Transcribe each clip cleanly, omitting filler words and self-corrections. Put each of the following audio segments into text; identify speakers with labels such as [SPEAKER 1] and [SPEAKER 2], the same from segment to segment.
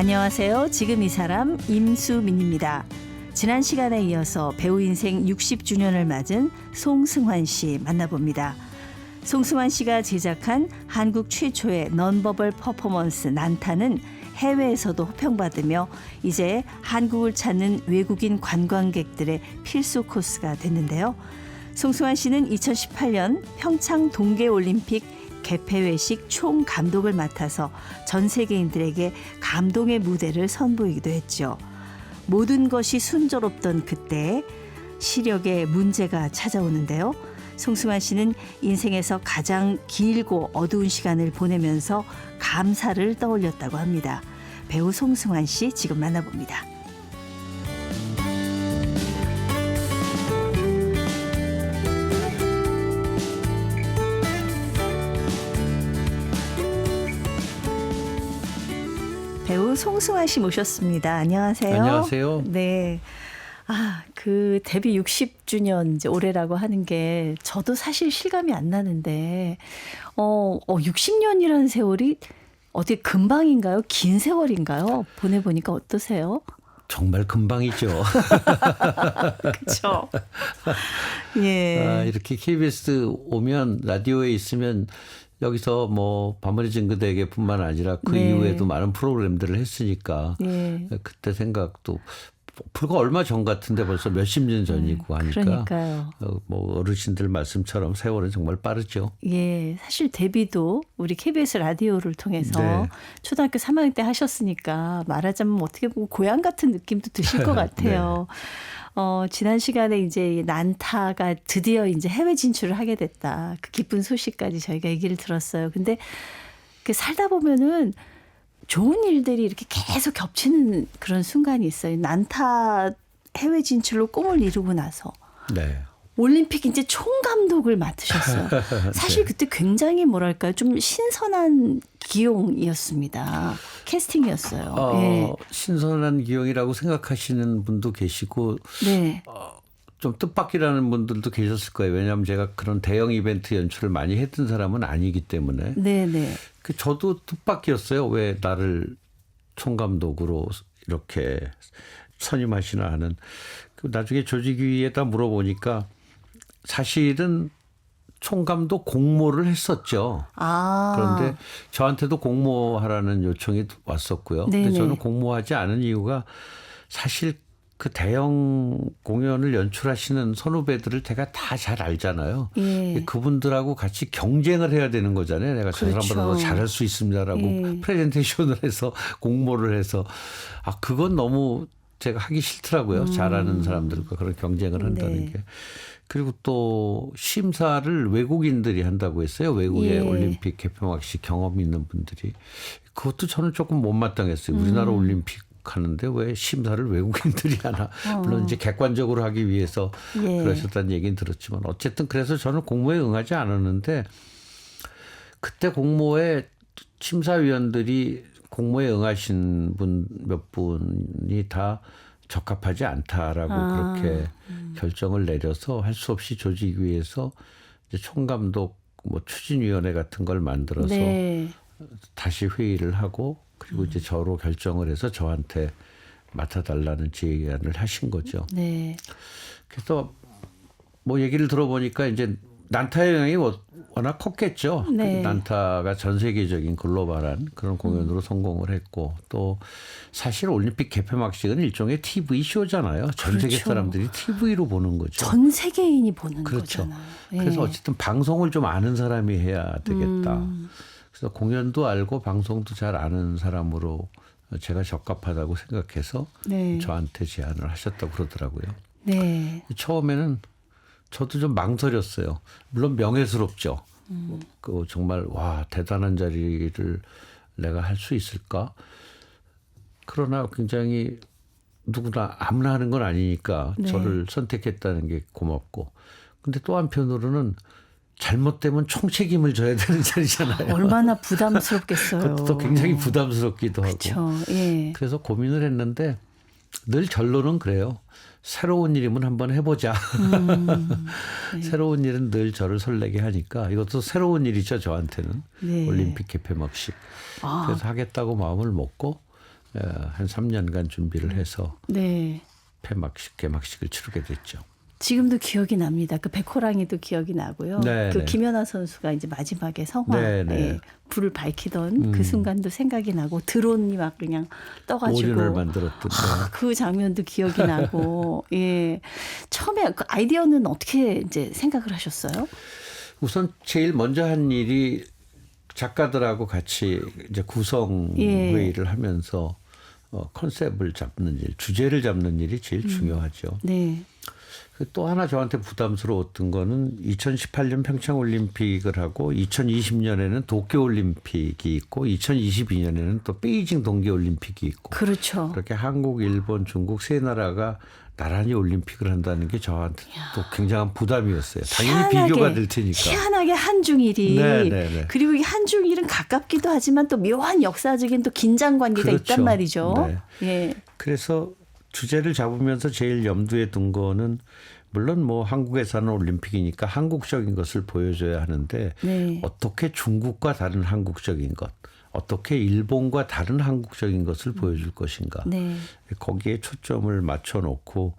[SPEAKER 1] 안녕하세요. 지금 이 사람 임수민입니다. 지난 시간에 이어서 배우 인생 60주년을 맞은 송승환 씨 만나봅니다. 송승환 씨가 제작한 한국 최초의 넌버벌 퍼포먼스 난타는 해외에서도 호평받으며 이제 한국을 찾는 외국인 관광객들의 필수 코스가 됐는데요. 송승환 씨는 2018년 평창 동계올림픽 개폐회식 총감독을 맡아서 전 세계인들에게 감동의 무대를 선보이기도 했죠. 모든 것이 순조롭던 그때 시력에 문제가 찾아오는데요. 송승환 씨는 인생에서 가장 길고 어두운 시간을 보내면서 감사를 떠올렸다고 합니다. 배우 송승환 씨 지금 만나봅니다. 배우 송승환 씨 모셨습니다. 안녕하세요.
[SPEAKER 2] 안녕하세요.
[SPEAKER 1] 네. 그 데뷔 60주년 이제 올해라고 하는 게 저도 사실 실감이 안 나는데 60년이라는 세월이 어떻게 금방인가요? 긴 세월인가요? 보내보니까 어떠세요?
[SPEAKER 2] 정말 금방이죠.
[SPEAKER 1] 그렇죠. 예.
[SPEAKER 2] 이렇게 KBS 오면 라디오에 있으면 여기서 뭐 밤을 진 그대에게뿐만 아니라 그
[SPEAKER 1] 네.
[SPEAKER 2] 이후에도 많은 프로그램들을 했으니까
[SPEAKER 1] 예.
[SPEAKER 2] 그때 생각도 불과 얼마 전 같은데 벌써 몇십 년 전이고 하니까
[SPEAKER 1] 그러니까요.
[SPEAKER 2] 뭐 어르신들 말씀처럼 세월은 정말 빠르죠.
[SPEAKER 1] 예, 사실 데뷔도 우리 KBS 라디오를 통해서
[SPEAKER 2] 네.
[SPEAKER 1] 초등학교 3학년 때 하셨으니까 말하자면 어떻게 보면 고향 같은 느낌도 드실 것 같아요. 지난 시간에 이제 난타가 드디어 이제 해외 진출을 하게 됐다. 그 기쁜 소식까지 저희가 얘기를 들었어요. 근데 그 살다 보면은 좋은 일들이 이렇게 계속 겹치는 그런 순간이 있어요. 난타 해외 진출로 꿈을 이루고 나서
[SPEAKER 2] 네.
[SPEAKER 1] 올림픽 이제 총감독을 맡으셨어요. 사실 그때 굉장히 뭐랄까요, 좀 신선한 기용이었습니다. 캐스팅이었어요. 예.
[SPEAKER 2] 신선한 기억이라고 생각하시는 분도 계시고
[SPEAKER 1] 네.
[SPEAKER 2] 좀 뜻밖이라는 분들도 계셨을 거예요. 왜냐하면 제가 그런 대형 이벤트 연출을 많이 했던 사람은 아니기 때문에.
[SPEAKER 1] 네네.
[SPEAKER 2] 저도 뜻밖이었어요. 왜 나를 총감독으로 이렇게 선임하시나 하는. 나중에 조직위에다 물어보니까 사실은 총감독 공모를 했었죠. 그런데 저한테도 공모하라는 요청이 왔었고요.
[SPEAKER 1] 네네.
[SPEAKER 2] 근데 저는 공모하지 않은 이유가 사실 그 대형 공연을 연출하시는 선후배들을 제가 다 잘 알잖아요.
[SPEAKER 1] 예.
[SPEAKER 2] 그분들하고 같이 경쟁을 해야 되는 거잖아요. 내가 저
[SPEAKER 1] 그렇죠.
[SPEAKER 2] 사람보다 더 잘할 수 있습니다라고
[SPEAKER 1] 예.
[SPEAKER 2] 프레젠테이션을 해서 공모를 해서 그건 너무 제가 하기 싫더라고요. 잘하는 사람들과 그런 경쟁을 한다는
[SPEAKER 1] 네.
[SPEAKER 2] 게. 그리고 또 심사를 외국인들이 한다고 했어요. 외국의
[SPEAKER 1] 예.
[SPEAKER 2] 올림픽 개폐막식 경험 있는 분들이. 그것도 저는 조금 못마땅했어요. 우리나라 올림픽 하는데 왜 심사를 외국인들이 하나. 물론 이제 객관적으로 하기 위해서
[SPEAKER 1] 예.
[SPEAKER 2] 그러셨다는 얘기는 들었지만 어쨌든 그래서 저는 공모에 응하지 않았는데 그때 공모에 심사위원들이 공모에 응하신 분 몇 분이 다 적합하지 않다라고 그렇게 결정을 내려서 할 수 없이 조직위에서 이제 총감독 뭐 추진위원회 같은 걸 만들어서
[SPEAKER 1] 네.
[SPEAKER 2] 다시 회의를 하고 그리고 이제 저로 결정을 해서 저한테 맡아달라는 제안을 하신 거죠.
[SPEAKER 1] 네.
[SPEAKER 2] 그래서 뭐 얘기를 들어보니까 이제 난타의 영향이 워낙 컸겠죠.
[SPEAKER 1] 네.
[SPEAKER 2] 난타가 전 세계적인 글로벌한 그런 공연으로 성공을 했고 또 사실 올림픽 개폐막식은 일종의 TV 쇼잖아요. 전 세계
[SPEAKER 1] 그렇죠.
[SPEAKER 2] 사람들이 TV로 보는 거죠.
[SPEAKER 1] 전 세계인이 보는
[SPEAKER 2] 그렇죠.
[SPEAKER 1] 거잖아요. 예.
[SPEAKER 2] 그래서 어쨌든 방송을 좀 아는 사람이 해야 되겠다. 그래서 공연도 알고 방송도 잘 아는 사람으로 제가 적합하다고 생각해서
[SPEAKER 1] 네.
[SPEAKER 2] 저한테 제안을 하셨다고 그러더라고요.
[SPEAKER 1] 네.
[SPEAKER 2] 처음에는 저도 좀 망설였어요. 물론 명예스럽죠. 정말 와 대단한 자리를 내가 할 수 있을까? 그러나 굉장히 누구나 아무나 하는 건 아니니까
[SPEAKER 1] 네.
[SPEAKER 2] 저를 선택했다는 게 고맙고. 근데 또 한편으로는 잘못되면 총책임을 져야 되는 자리잖아요.
[SPEAKER 1] 얼마나 부담스럽겠어요.
[SPEAKER 2] 그것도 굉장히 부담스럽기도 하고.
[SPEAKER 1] 그렇죠. 예.
[SPEAKER 2] 그래서 고민을 했는데 늘 결론은 그래요. 새로운 일이면 한번 해보자.
[SPEAKER 1] 네.
[SPEAKER 2] 새로운 일은 늘 저를 설레게 하니까 이것도 새로운 일이죠. 저한테는.
[SPEAKER 1] 네.
[SPEAKER 2] 올림픽 개폐막식. 그래서 하겠다고 마음을 먹고 한 3년간 준비를 해서
[SPEAKER 1] 네.
[SPEAKER 2] 개막식을 치르게 됐죠.
[SPEAKER 1] 지금도 기억이 납니다. 그 백호랑이도 기억이 나고요.
[SPEAKER 2] 네,
[SPEAKER 1] 그
[SPEAKER 2] 네.
[SPEAKER 1] 김연아 선수가 이제 마지막에 성화에
[SPEAKER 2] 네, 네.
[SPEAKER 1] 불을 밝히던 그 순간도 생각이 나고 드론이 막 그냥 떠가지고
[SPEAKER 2] 오륜을 만들었던
[SPEAKER 1] 그 장면도 기억이 나고 예 처음에 그 아이디어는 어떻게 이제 생각을 하셨어요?
[SPEAKER 2] 우선 제일 먼저 한 일이 작가들하고 같이 이제 구성
[SPEAKER 1] 예.
[SPEAKER 2] 회의를 하면서 컨셉을 잡는 일, 주제를 잡는 일이 제일 중요하죠.
[SPEAKER 1] 네.
[SPEAKER 2] 또 하나 저한테 부담스러웠던 거는 2018년 평창올림픽을 하고 2020년에는 도쿄올림픽이 있고 2022년에는 또 베이징 동계올림픽이 있고
[SPEAKER 1] 그렇죠.
[SPEAKER 2] 그렇게 한국, 일본, 중국 세 나라가 나란히 올림픽을 한다는 게 저한테 또 굉장한 부담이었어요. 당연히 비교가 될 테니까.
[SPEAKER 1] 희한하게 한중일이
[SPEAKER 2] 네, 네, 네.
[SPEAKER 1] 그리고 이 한중일은 가깝기도 하지만 또 묘한 역사적인 또 긴장 관계가
[SPEAKER 2] 그렇죠.
[SPEAKER 1] 있단 말이죠.
[SPEAKER 2] 네.
[SPEAKER 1] 예.
[SPEAKER 2] 그래서 주제를 잡으면서 제일 염두에 둔 거는 물론 뭐 한국에서 하는 올림픽이니까 한국적인 것을 보여줘야 하는데
[SPEAKER 1] 네.
[SPEAKER 2] 어떻게 중국과 다른 한국적인 것, 어떻게 일본과 다른 한국적인 것을 보여줄 것인가.
[SPEAKER 1] 네.
[SPEAKER 2] 거기에 초점을 맞춰놓고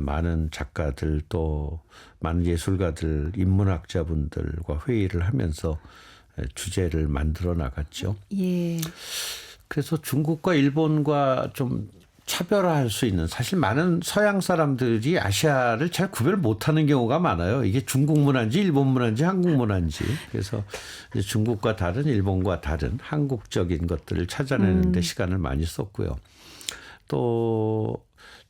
[SPEAKER 2] 많은 작가들 또 많은 예술가들, 인문학자분들과 회의를 하면서 주제를 만들어 나갔죠.
[SPEAKER 1] 예.
[SPEAKER 2] 그래서 중국과 일본과 좀 차별화할 수 있는 사실 많은 서양 사람들이 아시아를 잘 구별 못하는 경우가 많아요. 이게 중국 문화인지 일본 문화인지 한국 문화인지. 그래서 이제 중국과 다른 일본과 다른 한국적인 것들을 찾아내는 데 시간을 많이 썼고요. 또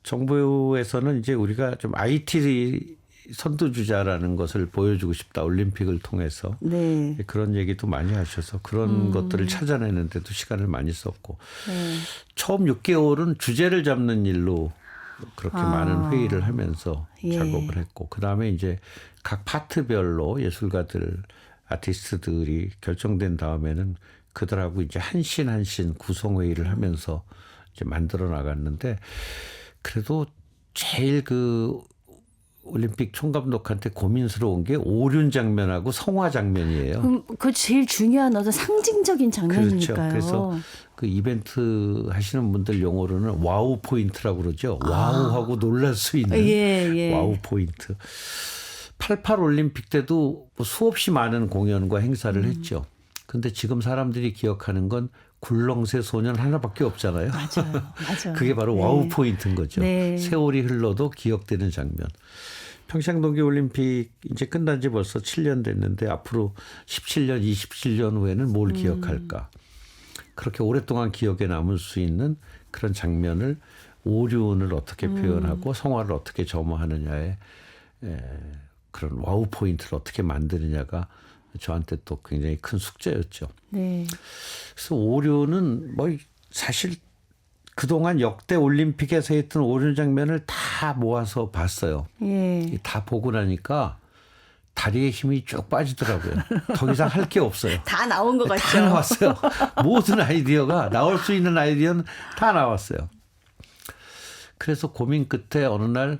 [SPEAKER 2] 정부에서는 이제 우리가 좀 IT 선두주자라는 것을 보여주고 싶다. 올림픽을 통해서.
[SPEAKER 1] 네.
[SPEAKER 2] 그런 얘기도 많이 하셔서 그런 것들을 찾아내는 데도 시간을 많이 썼고
[SPEAKER 1] 네.
[SPEAKER 2] 처음 6개월은 주제를 잡는 일로 그렇게 많은 회의를 하면서
[SPEAKER 1] 예.
[SPEAKER 2] 작업을 했고 그다음에 이제 각 파트별로 예술가들 아티스트들이 결정된 다음에는 그들하고 이제 한신 한신 구성 회의를 하면서 이제 만들어 나갔는데 그래도 제일 그 올림픽 총감독한테 고민스러운 게 오륜 장면하고 성화 장면이에요.
[SPEAKER 1] 그럼 그 제일 중요한 어떤 상징적인 장면이니까요.
[SPEAKER 2] 그렇죠. 그래서 그 이벤트 하시는 분들 용어로는 와우 포인트라고 그러죠. 와우하고 놀랄 수 있는
[SPEAKER 1] 예.
[SPEAKER 2] 와우 포인트. 88 올림픽 때도 뭐 수없이 많은 공연과 행사를 했죠. 근데 지금 사람들이 기억하는 건 굴렁쇠 소년 하나밖에 없잖아요.
[SPEAKER 1] 맞아요.
[SPEAKER 2] 그게 바로 와우 포인트인 거죠.
[SPEAKER 1] 네.
[SPEAKER 2] 세월이 흘러도 기억되는 장면. 평창 동계올림픽 이제 끝난 지 벌써 7년 됐는데 앞으로 17년, 27년 후에는 뭘 기억할까. 그렇게 오랫동안 기억에 남을 수 있는 그런 장면을 오륜을 어떻게 표현하고 성화를 어떻게 점화하느냐에 그런 와우 포인트를 어떻게 만드느냐가 저한테 또 굉장히 큰 숙제였죠.
[SPEAKER 1] 네.
[SPEAKER 2] 그래서 오륜은 뭐 사실 그동안 역대 올림픽에서 했던 오륜 장면을 다 모아서 봤어요.
[SPEAKER 1] 예.
[SPEAKER 2] 다 보고 나니까 다리에 힘이 쭉 빠지더라고요. 더 이상 할 게 없어요.
[SPEAKER 1] 다 나온 것 같죠.
[SPEAKER 2] 다 나왔어요. 모든 아이디어가 나올 수 있는 아이디어는 다 나왔어요. 그래서 고민 끝에 어느 날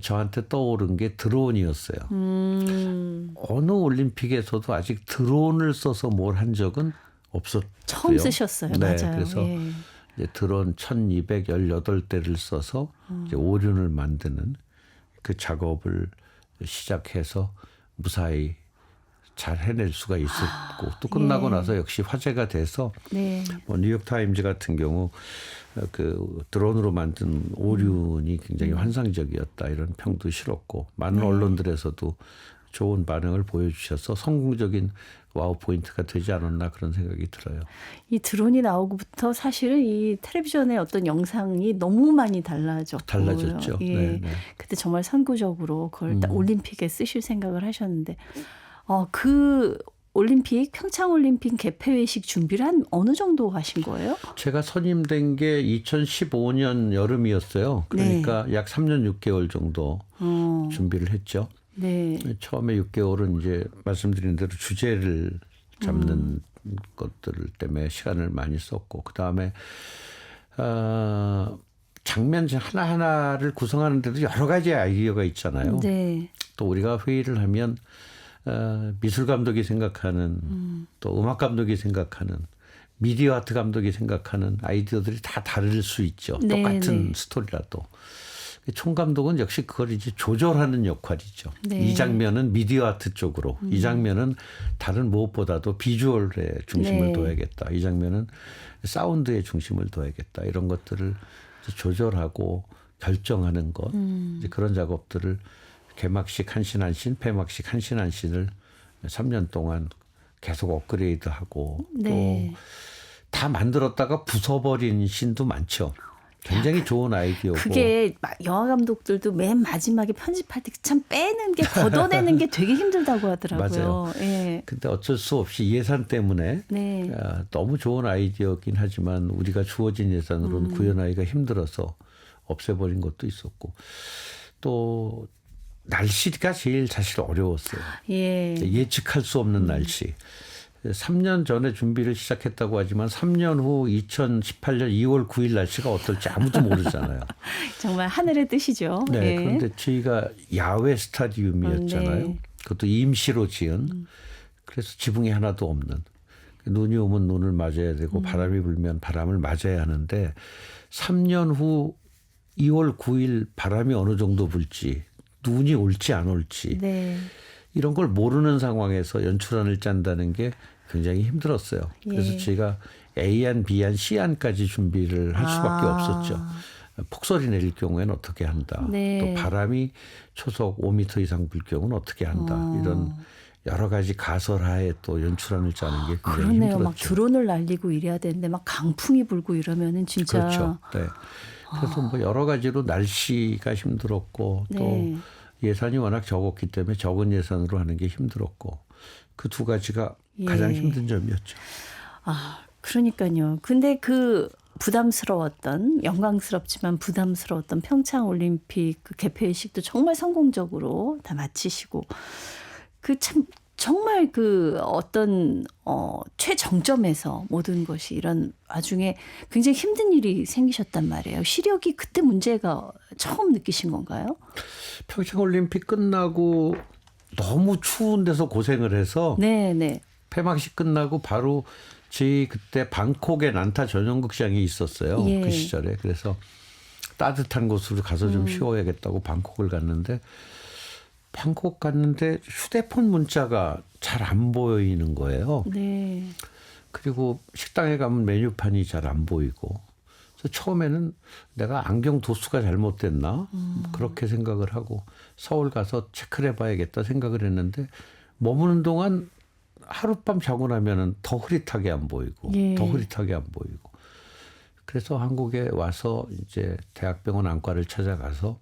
[SPEAKER 2] 저한테 떠오른 게 드론이었어요. 어느 올림픽에서도 아직 드론을 써서 뭘 한 적은 없었고요.
[SPEAKER 1] 처음 쓰셨어요.
[SPEAKER 2] 네,
[SPEAKER 1] 맞아요.
[SPEAKER 2] 그래서
[SPEAKER 1] 예.
[SPEAKER 2] 이제 드론 1218대를 써서 이제 오륜을 만드는 그 작업을 시작해서 무사히 잘 해낼 수가 있었고 또 끝나고 나서 역시 화제가 돼서
[SPEAKER 1] 네.
[SPEAKER 2] 뭐 뉴욕 타임즈 같은 경우 그 드론으로 만든 오륜이 굉장히 환상적이었다 이런 평도 실었고 많은 언론들에서도 좋은 반응을 보여주셔서 성공적인 와우 포인트가 되지 않았나 그런 생각이 들어요.
[SPEAKER 1] 이 드론이 나오고부터 사실은 이 텔레비전의 어떤 영상이 너무 많이 달라졌고
[SPEAKER 2] 달라졌죠.
[SPEAKER 1] 예.
[SPEAKER 2] 네, 네.
[SPEAKER 1] 그때 정말 선구적으로 그걸 딱 올림픽에 쓰실 생각을 하셨는데 그 올림픽 평창올림픽 개폐회식 준비를 한 어느 정도 하신 거예요?
[SPEAKER 2] 제가 선임된 게 2015년 여름이었어요. 그러니까 약 3년 6개월 정도 준비를 했죠.
[SPEAKER 1] 네.
[SPEAKER 2] 처음에 6개월은 이제 말씀드린 대로 주제를 잡는 것들 때문에 시간을 많이 썼고 그다음에 장면 하나하나를 구성하는 데도 여러 가지 아이디어가 있잖아요.
[SPEAKER 1] 네.
[SPEAKER 2] 또 우리가 회의를 하면 미술 감독이 생각하는 또 음악 감독이 생각하는 미디어 아트 감독이 생각하는 아이디어들이 다 다를 수 있죠.
[SPEAKER 1] 네,
[SPEAKER 2] 똑같은
[SPEAKER 1] 네.
[SPEAKER 2] 스토리라도. 총감독은 역시 그걸 이제 조절하는 역할이죠.
[SPEAKER 1] 네.
[SPEAKER 2] 이 장면은 미디어 아트 쪽으로, 이 장면은 다른 무엇보다도 비주얼에 중심을
[SPEAKER 1] 네.
[SPEAKER 2] 둬야겠다. 이 장면은 사운드에 중심을 둬야겠다. 이런 것들을 이제 조절하고 결정하는 것, 이제 그런 작업들을 개막식 한 씬 한 씬, 폐막식 한 씬 한 씬을 3년 동안 계속 업그레이드하고
[SPEAKER 1] 네.
[SPEAKER 2] 또 다 만들었다가 부숴버린 씬도 많죠. 굉장히 좋은 아이디어고.
[SPEAKER 1] 그게 영화 감독들도 맨 마지막에 편집할 때 참 빼는 게 걷어내는 게 되게 힘들다고 하더라고요.
[SPEAKER 2] 맞아요.
[SPEAKER 1] 예.
[SPEAKER 2] 근데 어쩔 수 없이 예산 때문에
[SPEAKER 1] 네.
[SPEAKER 2] 너무 좋은 아이디어긴 하지만 우리가 주어진 예산으로는 구현하기가 힘들어서 없애버린 것도 있었고 또 날씨가 제일 사실 어려웠어요.
[SPEAKER 1] 예.
[SPEAKER 2] 예측할 수 없는 날씨. 3년 전에 준비를 시작했다고 하지만 3년 후 2018년 2월 9일 날씨가 어떨지 아무도 모르잖아요.
[SPEAKER 1] 정말 하늘의 뜻이죠.
[SPEAKER 2] 네,
[SPEAKER 1] 예.
[SPEAKER 2] 그런데 저희가 야외 스타디움이었잖아요.
[SPEAKER 1] 네.
[SPEAKER 2] 그것도 임시로 지은. 그래서 지붕이 하나도 없는. 눈이 오면 눈을 맞아야 되고 바람이 불면 바람을 맞아야 하는데 3년 후 2월 9일 바람이 어느 정도 불지 눈이 올지 안 올지
[SPEAKER 1] 네.
[SPEAKER 2] 이런 걸 모르는 상황에서 연출안을 짠다는 게 굉장히 힘들었어요. 그래서
[SPEAKER 1] 예.
[SPEAKER 2] 제가 A안, B안, C안까지 준비를 할 수밖에 없었죠. 폭설이 내릴 경우에는 어떻게 한다.
[SPEAKER 1] 네.
[SPEAKER 2] 또 바람이 초속 5m 이상 불 경우는 어떻게 한다. 이런 여러 가지 가설하에 또 연출안을 짜는 게 굉장히
[SPEAKER 1] 그러네요.
[SPEAKER 2] 힘들었죠.
[SPEAKER 1] 막 드론을 날리고 이래야 되는데 막 강풍이 불고 이러면은 진짜
[SPEAKER 2] 그렇죠. 네. 그래서 뭐 여러 가지로 날씨가 힘들었고 또
[SPEAKER 1] 네.
[SPEAKER 2] 예산이 워낙 적었기 때문에 적은 예산으로 하는 게 힘들었고 그 두 가지가 가장
[SPEAKER 1] 예.
[SPEAKER 2] 힘든 점이었죠.
[SPEAKER 1] 아, 그러니까요. 근데 그 부담스러웠던 영광스럽지만 부담스러웠던 평창 올림픽 그 개폐식도 정말 성공적으로 다 마치시고 그 참 정말 그 어떤 최정점에서 모든 것이 이런 와중에 굉장히 힘든 일이 생기셨단 말이에요. 시력이 그때 문제가 처음 느끼신 건가요?
[SPEAKER 2] 평창올림픽 끝나고 너무 추운 데서 고생을 해서
[SPEAKER 1] 네, 네.
[SPEAKER 2] 폐막식 끝나고 바로 저희 그때 방콕에 난타 전용극장이 있었어요.
[SPEAKER 1] 예.
[SPEAKER 2] 그 시절에. 그래서 따뜻한 곳으로 가서 좀 쉬어야겠다고 방콕을 갔는데 방콕 갔는데 휴대폰 문자가 잘 안 보이는 거예요.
[SPEAKER 1] 네.
[SPEAKER 2] 그리고 식당에 가면 메뉴판이 잘 안 보이고. 그래서 처음에는 내가 안경 도수가 잘못됐나 그렇게 생각을 하고 서울 가서 체크를 해봐야겠다 생각을 했는데 머무는 동안 하룻밤 자고 나면은 더 흐릿하게 안 보이고
[SPEAKER 1] 예.
[SPEAKER 2] 더 흐릿하게 안 보이고. 그래서 한국에 와서 이제 대학병원 안과를 찾아가서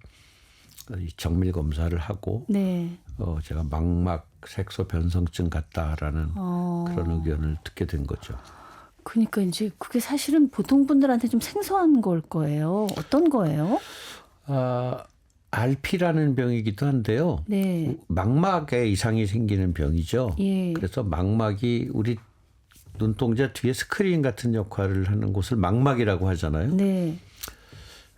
[SPEAKER 2] 이 정밀 검사를 하고
[SPEAKER 1] 네.
[SPEAKER 2] 제가 망막 색소 변성증 같다라는 그런 의견을 듣게 된 거죠.
[SPEAKER 1] 그러니까 이제 그게 사실은 보통 분들한테 좀 생소한 걸 거예요. 어떤 거예요?
[SPEAKER 2] RP라는 병이기도 한데요.
[SPEAKER 1] 네.
[SPEAKER 2] 망막에 이상이 생기는 병이죠.
[SPEAKER 1] 예.
[SPEAKER 2] 그래서 망막이 우리 눈동자 뒤에 스크린 같은 역할을 하는 곳을 망막이라고 하잖아요.
[SPEAKER 1] 네.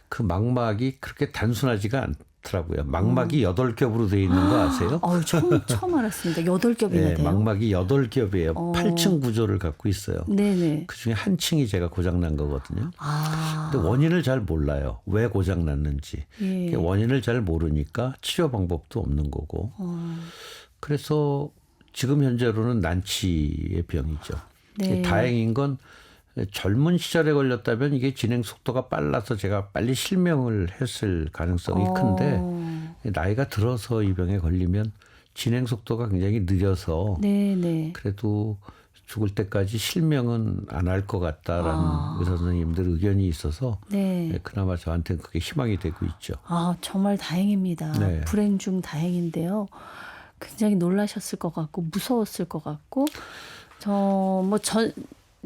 [SPEAKER 2] 그 망막이 그렇게 단순하지가 않더라고요. 망막이 8겹으로 되어 있는 거 아세요?
[SPEAKER 1] 처음 알았습니다. 8겹이나
[SPEAKER 2] 네,
[SPEAKER 1] 돼요.
[SPEAKER 2] 망막이 8겹이에요. 8층 구조를 갖고 있어요.
[SPEAKER 1] 네네.
[SPEAKER 2] 그중에 한 층이 제가 고장난 거거든요.
[SPEAKER 1] 아.
[SPEAKER 2] 근데 원인을 잘 몰라요. 왜 고장났는지.
[SPEAKER 1] 예.
[SPEAKER 2] 원인을 잘 모르니까 치료 방법도 없는 거고. 그래서 지금 현재로는 난치의 병이죠.
[SPEAKER 1] 네.
[SPEAKER 2] 다행인 건 젊은 시절에 걸렸다면 이게 진행 속도가 빨라서 제가 빨리 실명을 했을 가능성이 큰데 나이가 들어서 이 병에 걸리면 진행 속도가 굉장히 느려서
[SPEAKER 1] 네네.
[SPEAKER 2] 그래도 죽을 때까지 실명은 안 할 것 같다라는 의사 선생님들 의견이 있어서
[SPEAKER 1] 네.
[SPEAKER 2] 그나마 저한테는 그게 희망이 되고 있죠.
[SPEAKER 1] 아, 정말 다행입니다.
[SPEAKER 2] 네.
[SPEAKER 1] 불행 중 다행인데요. 굉장히 놀라셨을 것 같고 무서웠을 것 같고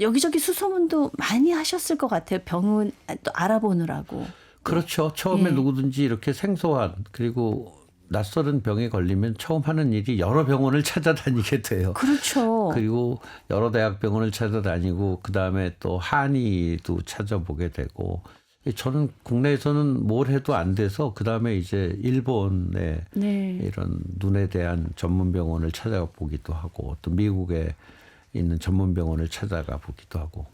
[SPEAKER 1] 여기저기 수소문도 많이 하셨을 것 같아요. 병은 또 알아보느라고.
[SPEAKER 2] 그렇죠. 처음에
[SPEAKER 1] 예.
[SPEAKER 2] 누구든지 이렇게 생소한 그리고 낯설은 병에 걸리면 처음 하는 일이 여러 병원을 찾아다니게 돼요.
[SPEAKER 1] 그렇죠.
[SPEAKER 2] 그리고 여러 대학병원을 찾아다니고 그다음에 또 한의도 찾아보게 되고 저는 국내에서는 뭘 해도 안 돼서 그다음에 이제 일본의
[SPEAKER 1] 네.
[SPEAKER 2] 이런 눈에 대한 전문 병원을 찾아보기도 하고 또 미국의 있는 전문 병원을 찾아가 보기도 하고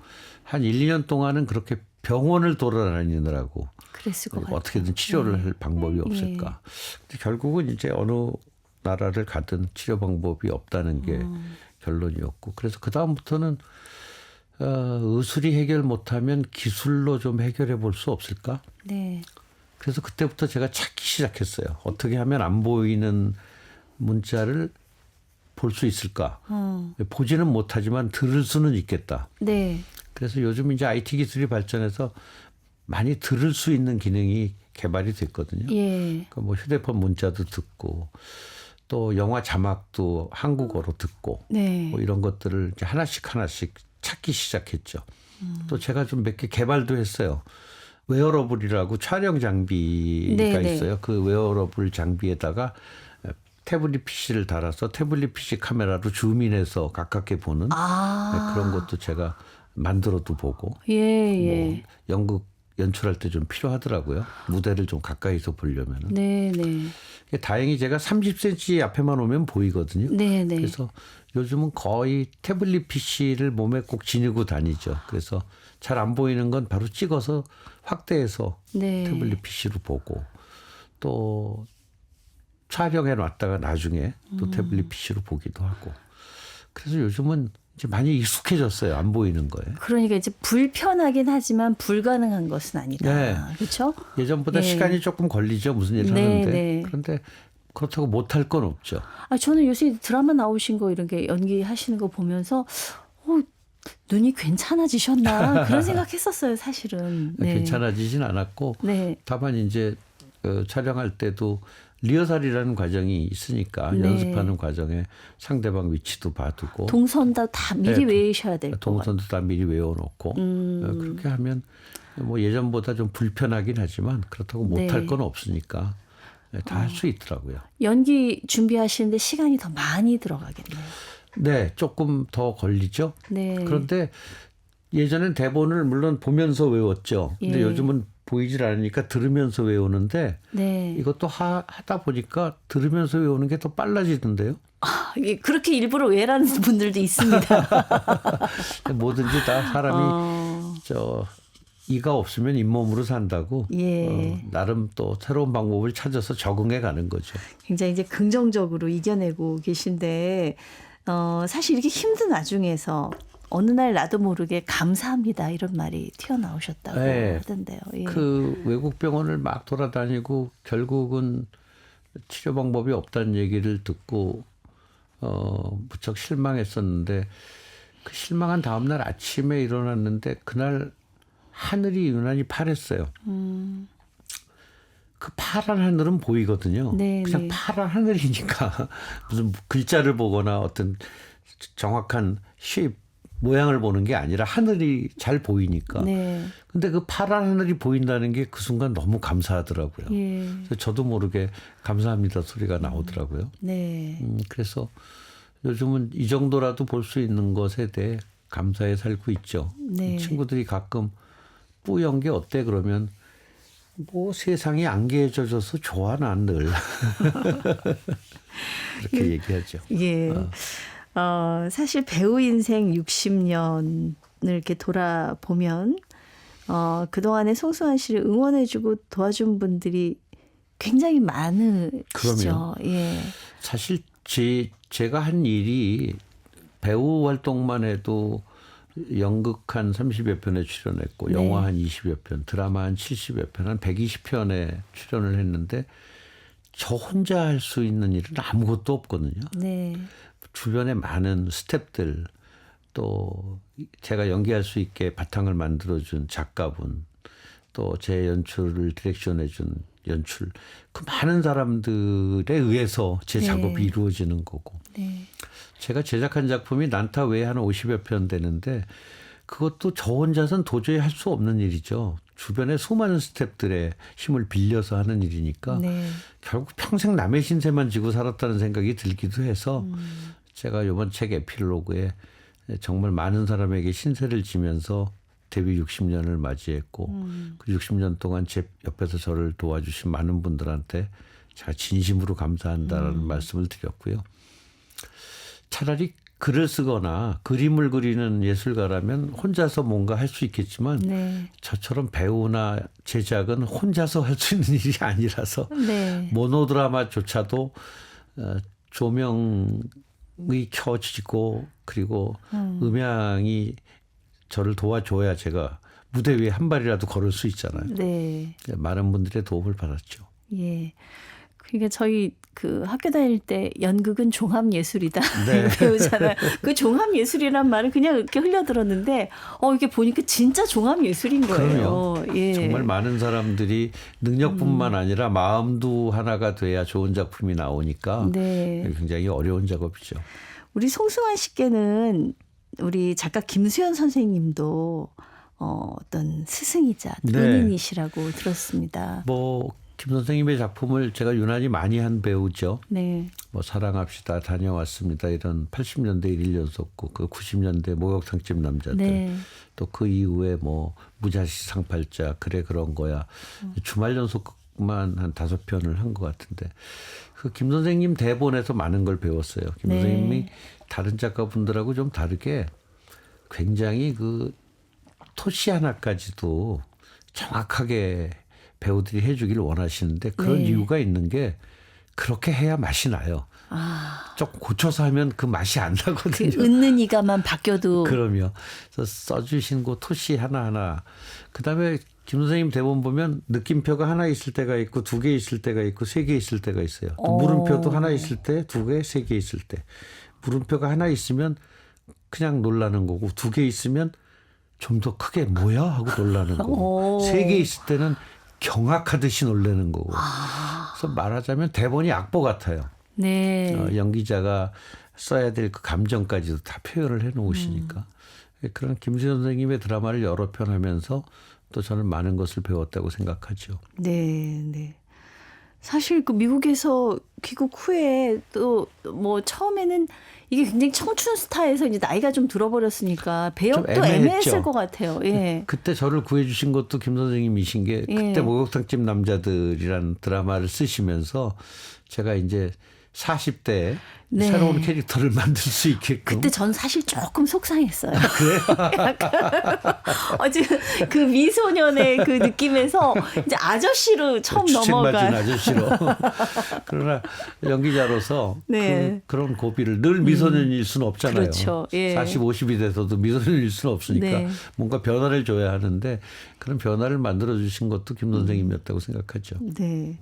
[SPEAKER 2] 한 1, 2년 동안은 그렇게 병원을 돌아다니느라고
[SPEAKER 1] 그랬을 것 같아요.
[SPEAKER 2] 어떻게든 치료를 할 방법이 없을까. 근데 결국은 이제 어느 나라를 가든 치료 방법이 없다는 게 결론이었고 그래서 그 다음부터는 의술이 해결 못하면 기술로 좀 해결해 볼 수 없을까?
[SPEAKER 1] 네.
[SPEAKER 2] 그래서 그때부터 제가 찾기 시작했어요. 어떻게 하면 안 보이는 문자를 볼 수 있을까? 보지는 못하지만 들을 수는 있겠다.
[SPEAKER 1] 네.
[SPEAKER 2] 그래서 요즘 이제 IT 기술이 발전해서 많이 들을 수 있는 기능이 개발이 됐거든요.
[SPEAKER 1] 예.
[SPEAKER 2] 그러니까 뭐 휴대폰 문자도 듣고 또 영화 자막도 한국어로 듣고
[SPEAKER 1] 네.
[SPEAKER 2] 뭐 이런 것들을 이제 하나씩 찾기 시작했죠. 또 제가 좀 몇 개 개발도 했어요. 웨어러블이라고 촬영 장비가
[SPEAKER 1] 네네.
[SPEAKER 2] 있어요. 그 웨어러블 장비에다가 태블릿 PC를 달아서 태블릿 PC 카메라로 줌인해서 가깝게 보는 그런 것도 제가 만들어도 보고
[SPEAKER 1] 예, 예.
[SPEAKER 2] 뭐 연극 연출할 때 좀 필요하더라고요. 무대를 좀 가까이서 보려면은.
[SPEAKER 1] 네, 네.
[SPEAKER 2] 다행히 제가 30cm 앞에만 오면 보이거든요.
[SPEAKER 1] 네, 네.
[SPEAKER 2] 그래서 요즘은 거의 태블릿 PC를 몸에 꼭 지니고 다니죠. 그래서 잘 안 보이는 건 바로 찍어서 확대해서
[SPEAKER 1] 네.
[SPEAKER 2] 태블릿 PC로 보고 또 촬영해 놨다가 나중에 또 태블릿 PC로 보기도 하고. 그래서 요즘은 이제 많이 익숙해졌어요. 안 보이는 거에.
[SPEAKER 1] 그러니까 이제 불편하긴 하지만 불가능한 것은 아니다.
[SPEAKER 2] 네.
[SPEAKER 1] 그렇죠?
[SPEAKER 2] 예전보다
[SPEAKER 1] 예.
[SPEAKER 2] 시간이 조금 걸리죠. 무슨 일을
[SPEAKER 1] 네,
[SPEAKER 2] 하는데.
[SPEAKER 1] 네.
[SPEAKER 2] 그런데 그렇다고 못할 건 없죠.
[SPEAKER 1] 아, 저는 요새 드라마 나오신 거 이런 게 연기하시는 거 보면서 눈이 괜찮아지셨나 그런 생각했었어요, 사실은. 네.
[SPEAKER 2] 괜찮아지진 않았고
[SPEAKER 1] 네.
[SPEAKER 2] 다만 이제 촬영할 때도 리허설이라는 과정이 있으니까
[SPEAKER 1] 네.
[SPEAKER 2] 연습하는 과정에 상대방 위치도 봐두고
[SPEAKER 1] 동선도 다 미리
[SPEAKER 2] 네,
[SPEAKER 1] 외우셔야 될 것 같아요.
[SPEAKER 2] 동선도 다 미리 외워놓고 그렇게 하면 뭐 예전보다 좀 불편하긴 하지만 그렇다고 못할
[SPEAKER 1] 네.
[SPEAKER 2] 건 없으니까 다 할 수 있더라고요.
[SPEAKER 1] 연기 준비하시는데 시간이 더 많이 들어가겠네요.
[SPEAKER 2] 네, 조금 더 걸리죠.
[SPEAKER 1] 네.
[SPEAKER 2] 그런데 예전엔 대본을 물론 보면서 외웠죠. 근데
[SPEAKER 1] 예.
[SPEAKER 2] 요즘은 보이질 않으니까 들으면서 외우는데
[SPEAKER 1] 네.
[SPEAKER 2] 이것도 하다 보니까 들으면서 외우는 게 더 빨라지던데요.
[SPEAKER 1] 그렇게 일부러 외라는 분들도 있습니다.
[SPEAKER 2] 뭐든지 다 사람이 이가 없으면 잇몸으로 산다고
[SPEAKER 1] 예.
[SPEAKER 2] 나름 또 새로운 방법을 찾아서 적응해 가는 거죠.
[SPEAKER 1] 굉장히 이제 긍정적으로 이겨내고 계신데 사실 이렇게 힘든 와중에서 어느 날 나도 모르게 감사합니다 이런 말이 튀어나오셨다고
[SPEAKER 2] 네.
[SPEAKER 1] 하던데요. 예.
[SPEAKER 2] 그 외국 병원을 막 돌아다니고 결국은 치료 방법이 없다는 얘기를 듣고 무척 실망했었는데 그 실망한 다음 날 아침에 일어났는데 그날 하늘이 유난히 파랬어요. 그 파란 하늘은 보이거든요.
[SPEAKER 1] 네,
[SPEAKER 2] 그냥
[SPEAKER 1] 네.
[SPEAKER 2] 파란 하늘이니까 무슨 글자를 보거나 어떤 정확한 쉐입 모양을 보는 게 아니라 하늘이 잘 보이니까.
[SPEAKER 1] 네.
[SPEAKER 2] 근데 그 파란 하늘이 보인다는 게 그 순간 너무 감사하더라고요.
[SPEAKER 1] 예.
[SPEAKER 2] 그래서 저도 모르게 감사합니다 소리가 나오더라고요.
[SPEAKER 1] 네.
[SPEAKER 2] 그래서 요즘은 이 정도라도 볼 수 있는 것에 대해 감사해 살고 있죠.
[SPEAKER 1] 네.
[SPEAKER 2] 친구들이 가끔 뿌연 게 어때 그러면 뭐 세상이 안개해져서 좋아 난 늘. 그렇게 얘기하죠.
[SPEAKER 1] 예. 사실 배우 인생 60년을 이렇게 돌아보면 그동안에 송수환 씨를 응원해주고 도와준 분들이 굉장히 많으시죠.
[SPEAKER 2] 그럼요.
[SPEAKER 1] 예.
[SPEAKER 2] 사실 제가 한 일이 배우 활동만 해도 연극 한 30여 편에 출연했고
[SPEAKER 1] 네.
[SPEAKER 2] 영화 한 20여 편, 드라마 한 70여 편, 한 120편에 출연을 했는데 저 혼자 할 수 있는 일은 아무것도 없거든요.
[SPEAKER 1] 네.
[SPEAKER 2] 주변에 많은 스태프들 또 제가 연기할 수 있게 바탕을 만들어준 작가분 또 제 연출을 디렉션해준 연출 그 많은 사람들에 의해서 제
[SPEAKER 1] 네.
[SPEAKER 2] 작업이 이루어지는 거고
[SPEAKER 1] 네.
[SPEAKER 2] 제가 제작한 작품이 난타 외에 한 50여 편 되는데 그것도 저 혼자서는 도저히 할 수 없는 일이죠. 주변에 수많은 스태프들의 힘을 빌려서 하는 일이니까
[SPEAKER 1] 네.
[SPEAKER 2] 결국 평생 남의 신세만 지고 살았다는 생각이 들기도 해서 제가 이번 책 에필로그에 정말 많은 사람에게 신세를 지면서 데뷔 60년을 맞이했고 그 60년 동안 제 옆에서 저를 도와주신 많은 분들한테 제가 진심으로 감사한다라는 말씀을 드렸고요. 차라리 글을 쓰거나 그림을 그리는 예술가라면 혼자서 뭔가 할 수 있겠지만
[SPEAKER 1] 네.
[SPEAKER 2] 저처럼 배우나 제작은 혼자서 할 수 있는 일이 아니라서
[SPEAKER 1] 네.
[SPEAKER 2] 모노드라마조차도 조명이 켜지고 그리고 음향이 저를 도와줘야 제가 무대 위에 한 발이라도 걸을 수 있잖아요.
[SPEAKER 1] 네.
[SPEAKER 2] 많은 분들의 도움을 받았죠.
[SPEAKER 1] 예. 그러니까 저희 그 학교 다닐 때 연극은 종합 예술이다
[SPEAKER 2] 네.
[SPEAKER 1] 배우잖아요. 그 종합 예술이란 말은 그냥 이렇게 흘려들었는데 이게 보니까 진짜 종합 예술인 거예요.
[SPEAKER 2] 그럼요.
[SPEAKER 1] 예.
[SPEAKER 2] 정말 많은 사람들이 능력뿐만 아니라 마음도 하나가 돼야 좋은 작품이 나오니까
[SPEAKER 1] 네.
[SPEAKER 2] 굉장히 어려운 작업이죠.
[SPEAKER 1] 우리 송승환 씨께는 우리 작가 김수현 선생님도 어떤 스승이자
[SPEAKER 2] 네.
[SPEAKER 1] 은인이시라고 들었습니다.
[SPEAKER 2] 뭐 김 선생님의 작품을 제가 유난히 많이 한 배우죠.
[SPEAKER 1] 네.
[SPEAKER 2] 뭐 사랑합시다, 다녀왔습니다 이런 80년대 1연속곡, 그 90년대 목욕탕집 남자들,
[SPEAKER 1] 네.
[SPEAKER 2] 또 그 이후에 뭐 무자식 상팔자, 그래 그런 거야. 주말 연속곡만 한 5편을 한 것 같은데 그 김 선생님 대본에서 많은 걸 배웠어요. 김
[SPEAKER 1] 네.
[SPEAKER 2] 선생님이 다른 작가분들하고 좀 다르게 굉장히 그 토시 하나까지도 정확하게 배우들이 해주길 원하시는데 그런
[SPEAKER 1] 네.
[SPEAKER 2] 이유가 있는 게 그렇게 해야 맛이 나요. 조금 고쳐서 하면 그 맛이 안
[SPEAKER 1] 그
[SPEAKER 2] 나거든요.
[SPEAKER 1] 은는 이가만 바뀌어도
[SPEAKER 2] 그럼요. 그래서 써주신 그 토시 하나하나. 그다음에 김 선생님 대본 보면 느낌표가 하나 있을 때가 있고 2개 있을 때가 있고 3개 있을 때가 있어요. 또 물음표도 하나 있을 때 2개, 3개 있을 때. 물음표가 하나 있으면 그냥 놀라는 거고 2개 있으면 좀 더 크게 뭐야 하고 놀라는 거고 3개 있을 때는 경악하듯이 놀라는 거고. 그래서 말하자면 대본이 악보 같아요.
[SPEAKER 1] 네.
[SPEAKER 2] 연기자가 써야 될 그 감정까지도 다 표현을 해 놓으시니까. 그런 김수현 선생님의 드라마를 여러 편 하면서 또 저는 많은 것을 배웠다고 생각하죠.
[SPEAKER 1] 네, 네. 사실 그 미국에서 귀국 후에 또 뭐 처음에는 이게 굉장히 청춘 스타에서 이제 나이가 좀 들어버렸으니까 배역도
[SPEAKER 2] 좀 애매했죠.
[SPEAKER 1] 애매했을 것 같아요. 예.
[SPEAKER 2] 그때 저를 구해주신 것도 김 선생님이신 게 그때
[SPEAKER 1] 예.
[SPEAKER 2] 목욕탕집 남자들이라는 드라마를 쓰시면서 제가 이제 40대에
[SPEAKER 1] 네.
[SPEAKER 2] 새로운 캐릭터를 만들 수 있게끔.
[SPEAKER 1] 그때 전 사실 조금 속상했어요. 그래요? 지금 그 미소년의 그 느낌에서 이제 아저씨로 처음
[SPEAKER 2] 주책 맞은
[SPEAKER 1] 넘어간.
[SPEAKER 2] 아저씨로. 그러나 연기자로서
[SPEAKER 1] 네.
[SPEAKER 2] 그런 고비를 늘 미소년일 수는 없잖아요.
[SPEAKER 1] 그렇죠. 예.
[SPEAKER 2] 40, 50이 돼서도 미소년일 수는 없으니까
[SPEAKER 1] 네.
[SPEAKER 2] 뭔가 변화를 줘야 하는데 그런 변화를 만들어 주신 것도 김 선생님이었다고 생각하죠.
[SPEAKER 1] 네.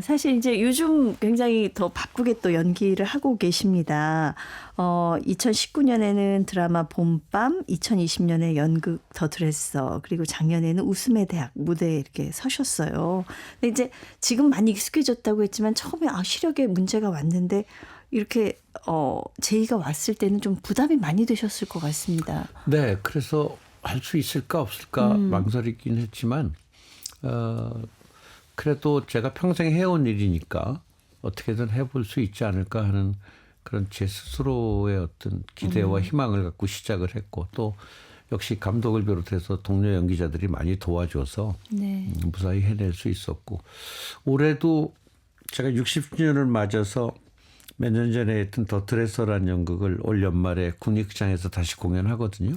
[SPEAKER 1] 사실 이제 요즘 굉장히 더 바쁘게 또 연기를 하고 계십니다. 2019년에는 드라마 봄밤, 2020년에 연극 더 드레서, 그리고 작년에는 웃음의 대학 무대에 이렇게 서셨어요. 근데 이제 지금 많이 익숙해졌다고 했지만 처음에 시력에 문제가 왔는데 이렇게 제의가 왔을 때는 좀 부담이 많이 되셨을 것 같습니다.
[SPEAKER 2] 네, 그래서 할 수 있을까 없을까 망설이긴 했지만 그래도 제가 평생 해온 일이니까 어떻게든 해볼 수 있지 않을까 하는 그런 제 스스로의 어떤 기대와 희망을 갖고 시작을 했고 또 역시 감독을 비롯해서 동료 연기자들이 많이 도와줘서
[SPEAKER 1] 네.
[SPEAKER 2] 무사히 해낼 수 있었고 올해도 제가 60주년을 맞아서 몇 년 전에 했던 더 드레서라는 연극을 올 연말에 국립극장에서 다시 공연하거든요.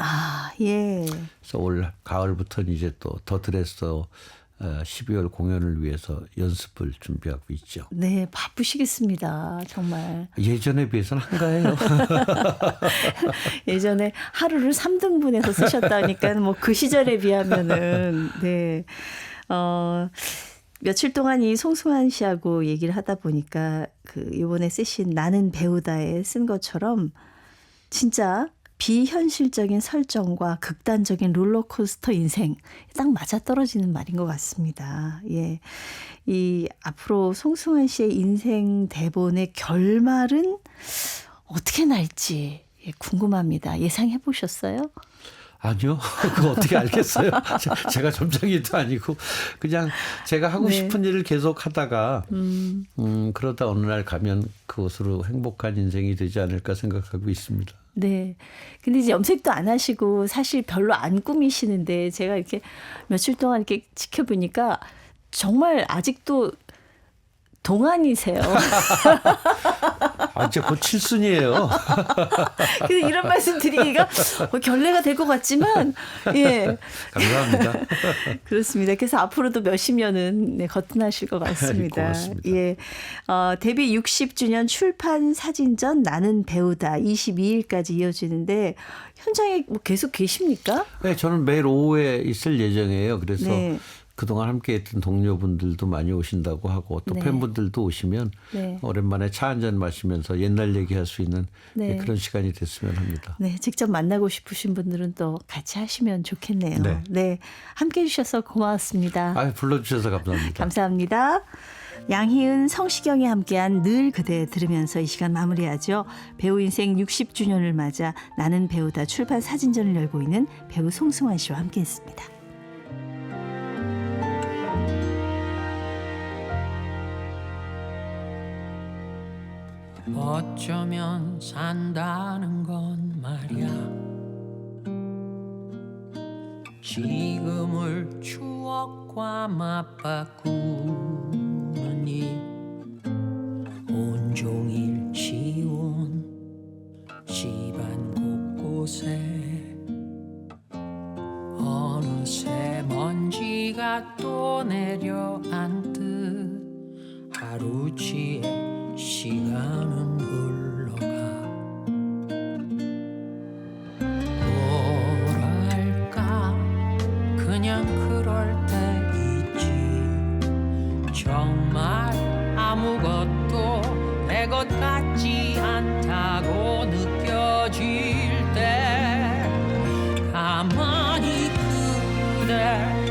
[SPEAKER 1] 예.
[SPEAKER 2] 그래서 올 가을부터는 이제 또 더 드레서 12월 공연을 위해서 연습을 준비하고 있죠.
[SPEAKER 1] 네, 바쁘시겠습니다. 정말.
[SPEAKER 2] 예전에 비해서는 한가해요.
[SPEAKER 1] 예전에 하루를 3등분해서 쓰셨다니까 뭐 그 시절에 비하면은 네. 며칠 동안 이 송승환 씨하고 얘기를 하다 보니까 그 이번에 쓰신 나는 배우다에 쓴 것처럼 진짜 비현실적인 설정과 극단적인 롤러코스터 인생 딱 맞아떨어지는 말인 것 같습니다. 예. 이 앞으로 송승환 씨의 인생 대본의 결말은 어떻게 날지 궁금합니다. 예상해 보셨어요?
[SPEAKER 2] 아니요. 그거 어떻게 알겠어요. 제가 점장이도 아니고 그냥 제가 하고
[SPEAKER 1] 네.
[SPEAKER 2] 싶은 일을 계속 하다가 그러다 어느 날 가면 그것으로 행복한 인생이 되지 않을까 생각하고 있습니다.
[SPEAKER 1] 네. 근데 이제 염색도 안 하시고 사실 별로 안 꾸미시는데 제가 이렇게 며칠 동안 이렇게 지켜보니까 정말 아직도 동안이세요.
[SPEAKER 2] 아, 이제 곧 칠순이에요.
[SPEAKER 1] 그래서 이런 말씀 드리기가 결례가 될 것 같지만, 예.
[SPEAKER 2] 감사합니다.
[SPEAKER 1] 그렇습니다. 그래서 앞으로도 몇십 년은 네, 거뜬하실 것 같습니다.
[SPEAKER 2] 고맙습니다.
[SPEAKER 1] 예. 데뷔 60주년 출판 사진전 나는 배우다 22일까지 이어지는데 현장에 뭐 계속 계십니까?
[SPEAKER 2] 네, 저는 매일 오후에 있을 예정이에요. 그래서
[SPEAKER 1] 네.
[SPEAKER 2] 그동안 함께했던 동료분들도 많이 오신다고 하고 또
[SPEAKER 1] 네.
[SPEAKER 2] 팬분들도 오시면
[SPEAKER 1] 네.
[SPEAKER 2] 오랜만에 차 한잔 마시면서 옛날 얘기할 수 있는
[SPEAKER 1] 네.
[SPEAKER 2] 그런 시간이 됐으면 합니다.
[SPEAKER 1] 네, 직접 만나고 싶으신 분들은 또 같이 하시면 좋겠네요.
[SPEAKER 2] 네.
[SPEAKER 1] 네, 함께 해주셔서 고마웠습니다.
[SPEAKER 2] 아, 불러주셔서 감사합니다.
[SPEAKER 1] 감사합니다. 양희은, 성시경이 함께한 늘 그대 들으면서 이 시간 마무리하죠. 배우 인생 60주년을 맞아 나는 배우다 출판 사진전을 열고 있는 배우 송승환 씨와 함께했습니다.
[SPEAKER 3] 어쩌면 산다는 건 말이야 지금을 추억과 맞바꾸느니 온종일 지운 집안 곳곳에 어느새 먼지가 또 내려앉듯 하루치에 시간은 흘러가 뭐랄까 그냥 그럴 때 있지 정말 아무것도 내 것 같지 않다고 느껴질 때 가만히 그대